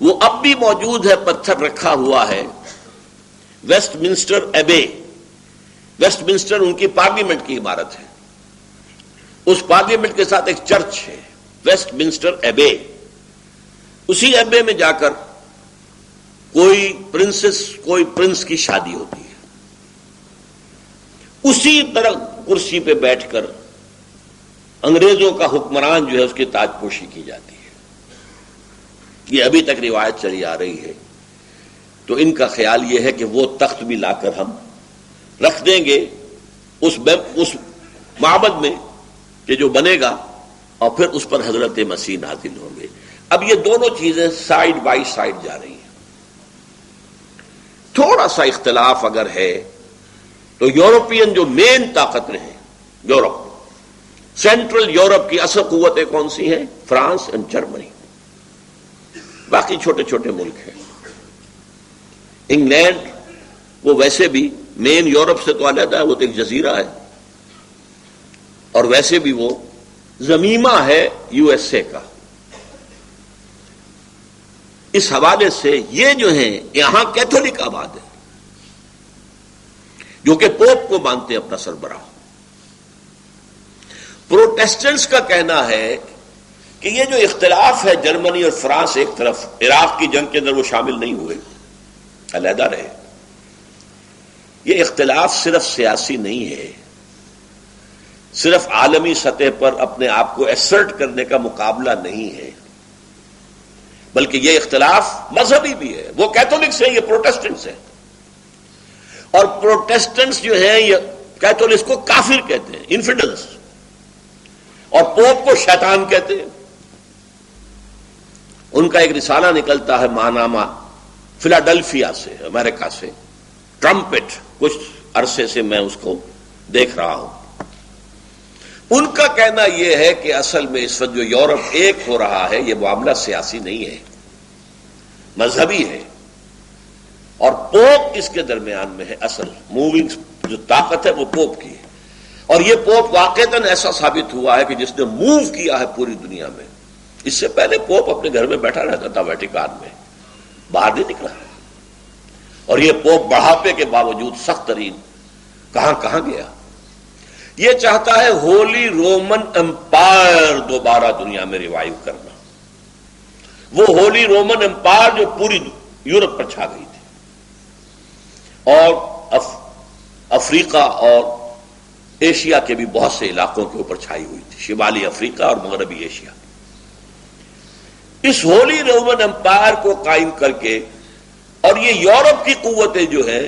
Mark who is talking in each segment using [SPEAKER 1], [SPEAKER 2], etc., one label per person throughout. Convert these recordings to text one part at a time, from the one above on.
[SPEAKER 1] وہ اب بھی موجود ہے، پتھر رکھا ہوا ہے، Westminster Abbey. Westminster ان کی پارلیمنٹ کی عمارت ہے، اس پارلیمنٹ کے ساتھ ایک چرچ ہے ویسٹ منسٹر ایبے. اسی ایبے میں جا کر کوئی پرنس کی شادی ہوتی ہے، اسی طرح کرسی پہ بیٹھ کر انگریزوں کا حکمران جو ہے اس کی تاج پوشی کی جاتی ہے. یہ ابھی تک روایت چلی آ رہی ہے. تو ان کا خیال یہ ہے کہ وہ تخت بھی لا کر ہم رکھ دیں گے اس معبد میں کہ جو بنے گا، اور پھر اس پر حضرت مسیح نازل ہوں گے. اب یہ دونوں چیزیں سائیڈ بائی سائیڈ جا رہی ہیں. تھوڑا سا اختلاف اگر ہے تو یورپین جو مین طاقتیں ہیں، یورپ، سینٹرل یورپ کی اصل قوتیں کون سی ہیں؟ France and Germany. باقی چھوٹے چھوٹے ملک ہیں. انگلینڈ وہ ویسے بھی مین یورپ سے تو علیحدہ ہے، وہ تو ایک جزیرہ ہے، اور ویسے بھی وہ زمینہ ہے یو ایس اے کا. اس حوالے سے یہ جو ہیں یہاں کیتھولک آباد ہے، جو کہ پوپ کو مانتے ہیں اپنا سربراہ. پروٹیسٹنٹس کا کہنا ہے کہ یہ جو اختلاف ہے، جرمنی اور فرانس ایک طرف، عراق کی جنگ کے اندر وہ شامل نہیں ہوئے، علیحدہ رہے. یہ اختلاف صرف سیاسی نہیں ہے، صرف عالمی سطح پر اپنے آپ کو ایسرٹ کرنے کا مقابلہ نہیں ہے، بلکہ یہ اختلاف مذہبی بھی ہے. وہ کیتھولکس ہیں، یہ پروٹیسٹنٹس ہیں. اور پروٹیسٹنٹس جو ہیں یہ کیتھولکس کو کافر کہتے ہیں، انفیڈلس، اور پوپ کو شیطان کہتے ہیں. ان کا ایک رسالہ نکلتا ہے ماہنامہ، فلاڈلفیا سے، امریکہ سے، ٹرمپٹ. کچھ عرصے سے میں اس کو دیکھ رہا ہوں. ان کا کہنا یہ ہے کہ اصل میں اس وقت جو یورپ ایک ہو رہا ہے، یہ معاملہ سیاسی نہیں ہے، مذہبی ہے، اور پوپ اس کے درمیان میں ہے. اصل موونگ جو طاقت ہے وہ پوپ کی ہے. اور یہ پوپ واقعتاً ایسا ثابت ہوا ہے کہ جس نے موو کیا ہے پوری دنیا میں. اس سے پہلے پوپ اپنے گھر میں بیٹھا رہتا تھا ویٹیکان میں، باہر نہیں نکلا. اور یہ پوپ بڑھاپے کے باوجود سخت ترین کہاں کہاں گیا. یہ چاہتا ہے ہولی رومن امپائر دوبارہ دنیا میں ریوائیو کرنا. وہ ہولی رومن امپائر جو پوری یورپ پر چھا گئی تھی، اور افریقہ اور ایشیا کے بھی بہت سے علاقوں کے اوپر چھائی ہوئی تھی، شمالی افریقہ اور مغربی ایشیا. اس ہولی رومن امپائر کو قائم کر کے، اور یہ یورپ کی قوتیں جو ہیں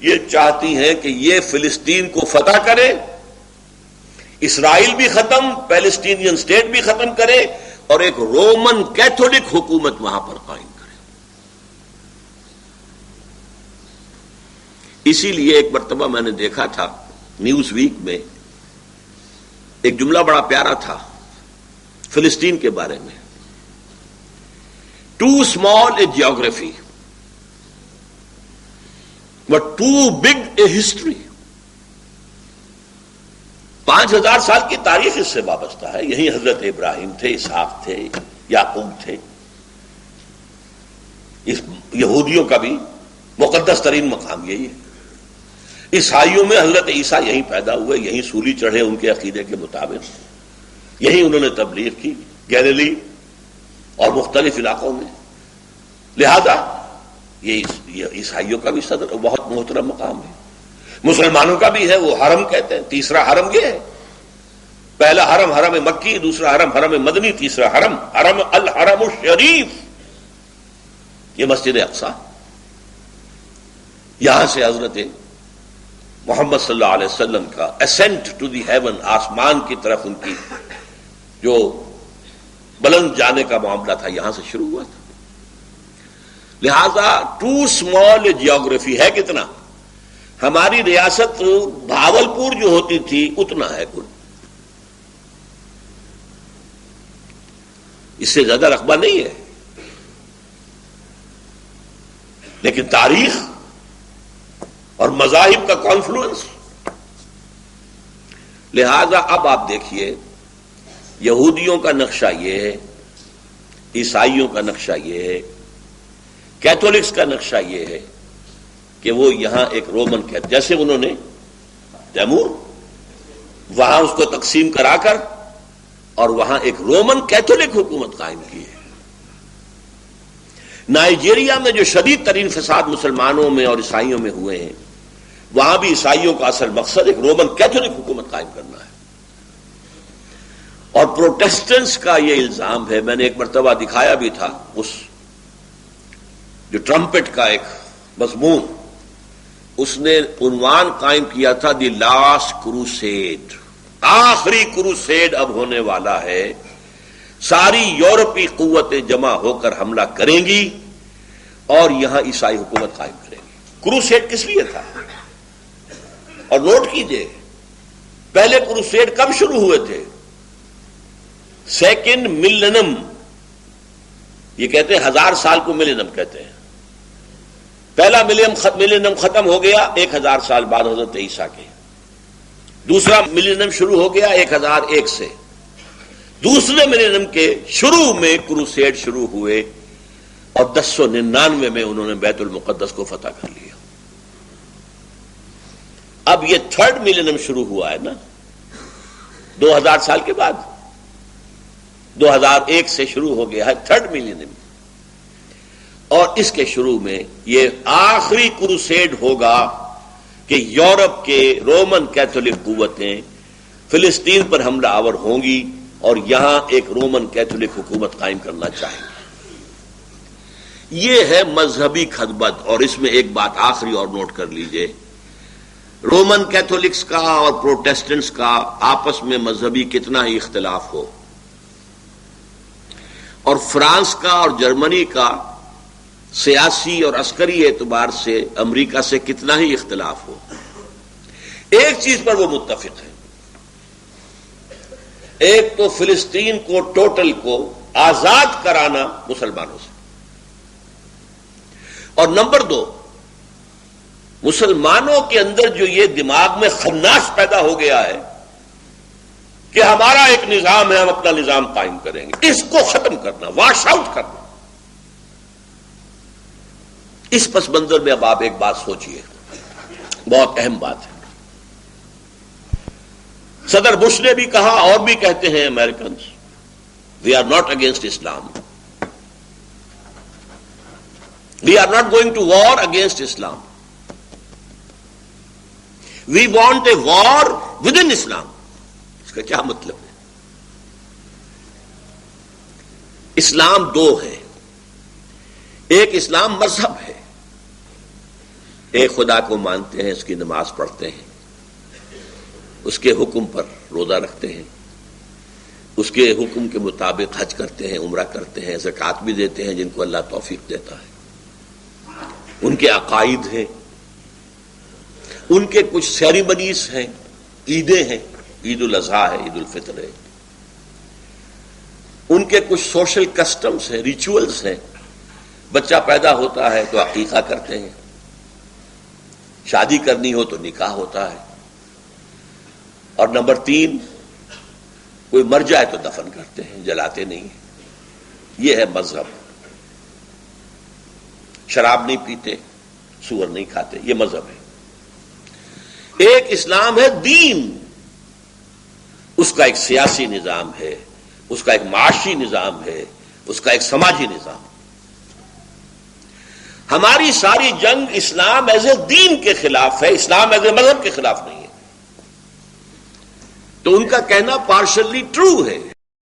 [SPEAKER 1] یہ چاہتی ہیں کہ یہ فلسطین کو فتح کرے، اسرائیل بھی ختم، پیلسٹینین اسٹیٹ بھی ختم کرے، اور ایک رومن کیتھولک حکومت وہاں پر قائم کرے. اسی لیے ایک مرتبہ میں نے دیکھا تھا نیوز ویک میں، ایک جملہ بڑا پیارا تھا فلسطین کے بارے میں. Too small a geography but too big a history. 5000 سال کی تاریخ اس سے وابستہ ہے. یہی حضرت ابراہیم تھے، اسحاق تھے، یعقوب تھے. اس یہودیوں کا بھی مقدس ترین مقام یہی ہے. عیسائیوں میں حضرت عیسیٰ یہیں پیدا ہوئے، یہیں سولی چڑھے ان کے عقیدے کے مطابق، یہیں انہوں نے تبلیغ کی، گیلیلی اور مختلف علاقوں میں. لہذا یہ عیسائیوں کا بھی صدر بہت محترم مقام ہے. مسلمانوں کا بھی ہے، وہ حرم کہتے ہیں. تیسرا حرم یہ ہے، پہلا حرم حرم مکی، دوسرا حرم حرم مدنی، تیسرا حرم حرم الحرم الشریف، یہ مسجد اقصی. یہاں سے حضرت محمد صلی اللہ علیہ وسلم کا اسینٹ ٹو دی ہیون، آسمان کی طرف ان کی جو بلند جانے کا معاملہ تھا، یہاں سے شروع ہوا تھا. لہذا ٹو اسمال جیوگرافی ہے کتنا؟ ہماری ریاست بھاولپور جو ہوتی تھی اتنا ہے کل، اس سے زیادہ رقبہ نہیں ہے. لیکن تاریخ اور مذاہب کا کانفلوئنس. لہذا اب آپ دیکھیے، یہودیوں کا نقشہ یہ ہے، عیسائیوں کا نقشہ یہ ہے، کیتھولکس کا نقشہ یہ ہے کہ وہ یہاں ایک رومن جیسے انہوں نے تیمور وہاں اس کو تقسیم کرا کر اور وہاں ایک رومن کیتھولک حکومت قائم کی ہے. نائجیریا میں جو شدید ترین فساد مسلمانوں میں اور عیسائیوں میں ہوئے ہیں وہاں بھی عیسائیوں کا اصل مقصد ایک رومن کیتھولک حکومت قائم کرنا ہے. اور پروٹیسٹنٹس کا یہ الزام ہے، میں نے ایک مرتبہ دکھایا بھی تھا اس جو ٹرمپٹ کا ایک مضمون، اس نے عنوان قائم کیا تھا دی لاسٹ کروسیڈ، آخری کروسیڈ اب ہونے والا ہے، ساری یورپی قوتیں جمع ہو کر حملہ کریں گی اور یہاں عیسائی حکومت قائم کریں گی. کروسیڈ کس لیے تھا؟ اور نوٹ کیجئے پہلے کروسیڈ کب شروع ہوئے تھے؟ سیکنڈ ملینم، یہ کہتے ہیں 1000 سال کو ملینم کہتے ہیں. پہلا ملینم ختم ہو گیا 1000 سال بعد حضرت عیسیٰ کے، دوسرا ملینم شروع ہو گیا 1001 سے. دوسرے ملینم کے شروع میں کروسیڈ شروع ہوئے اور 1099 میں انہوں نے بیت المقدس کو فتح کر لیا. اب یہ تھرڈ ملینم شروع ہوا ہے نا 2000 سال کے بعد، 2001 سے شروع ہو گیا ہے تھرڈ ملینم، اور اس کے شروع میں یہ آخری کروسیڈ ہوگا کہ یورپ کے رومن کیتھولک قوتیں فلسطین پر حملہ آور ہوں گی اور یہاں ایک رومن کیتھولک حکومت قائم کرنا چاہیں گے. یہ ہے مذہبی خطبت. اور اس میں ایک بات آخری اور نوٹ کر لیجئے، رومن کیتھولکس کا اور پروٹیسٹنٹس کا آپس میں مذہبی کتنا ہی اختلاف ہو، اور فرانس کا اور جرمنی کا سیاسی اور عسکری اعتبار سے امریکہ سے کتنا ہی اختلاف ہو، ایک چیز پر وہ متفق ہے. ایک تو فلسطین کو ٹوٹل کو آزاد کرانا مسلمانوں سے، اور نمبر 2 مسلمانوں کے اندر جو یہ دماغ میں خناس پیدا ہو گیا ہے کہ ہمارا ایک نظام ہے، ہم اپنا نظام قائم کریں گے، اس کو ختم کرنا، واش آؤٹ کرنا. اس پس منظر میں اب آپ ایک بات سوچئے، بہت اہم بات ہے. صدر بش نے بھی کہا اور بھی کہتے ہیں Americans, we are not against Islam, we are not going to war against Islam, we want a war within Islam. اس کا کیا مطلب ہے؟ اسلام 2 ہے، ایک اسلام مذہب ہے، ایک خدا کو مانتے ہیں، اس کی نماز پڑھتے ہیں، اس کے حکم پر روزہ رکھتے ہیں، اس کے حکم کے مطابق حج کرتے ہیں، عمرہ کرتے ہیں، زکوٰۃ بھی دیتے ہیں جن کو اللہ توفیق دیتا ہے. ان کے عقائد ہیں، ان کے کچھ سیریمنیز ہیں، عیدیں ہیں، عید الاضحیٰ ہے، عید الفطر ہے، ان کے کچھ سوشل کسٹمز ہیں، ریچولز ہیں. بچہ پیدا ہوتا ہے تو عقیقہ کرتے ہیں، شادی کرنی ہو تو نکاح ہوتا ہے، اور نمبر 3 کوئی مر جائے تو دفن کرتے ہیں، جلاتے نہیں ہیں. یہ ہے مذہب. شراب نہیں پیتے، سور نہیں کھاتے، یہ مذہب ہے. ایک اسلام ہے دین، اس کا ایک سیاسی نظام ہے، اس کا ایک معاشی نظام ہے، اس کا ایک سماجی نظام. ہماری ساری جنگ اسلام ایز اے دین کے خلاف ہے، اسلام ایز اے مذہب کے خلاف نہیں ہے. تو ان کا کہنا پارشلی ٹرو ہے.